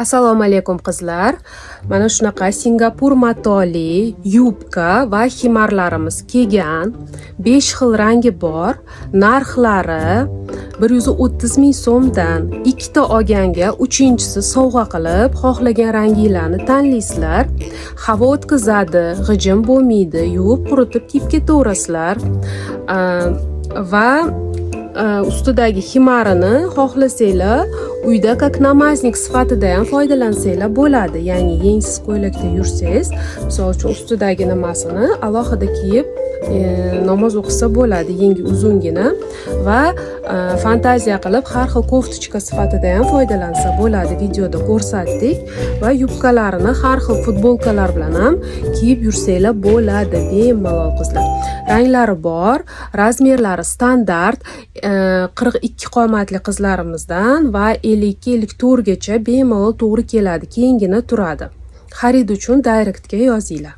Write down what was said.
Assalomu alaykum qizlar. Mana shunaqa Singapur matoli yubka va himarlarimiz kelgan. 5 xil rangi bor. Narxlari 130 ming so'mdan. 2 ta olganga 3-inchisi sovg'a qilib, xohlagan ranginglarni tanlaysizlar. Havo o'tkazadi, g'ijim bo'lmaydi, yuvib quritib kiyib ketaverasizlar. Va ustidagi himarini xohlasanglar uyda как намазник sifatida ham foydalansanglar bo'ladi. Ya'ni yengsiz ko'ylakda yursangiz, misol uchun ustidagi nimasini alohida kiyib namoz o'qisa bo'ladi, yengi uzungina va fantaziya qilib har xil koftochka sifatida ham foydalansa bo'ladi. Videoda ko'rsatdik va yubkalarini har xil futbolkalar bilan ham kiyib yursanglar bo'ladi bemalol qizlar. Ranglari bor, razmerlari standart, 42 qomatli qizlarimizdan va 52-54 gacha bemalol to'g'ri keladi, keyingina turadi. Xarid uchun direktga yozinglar.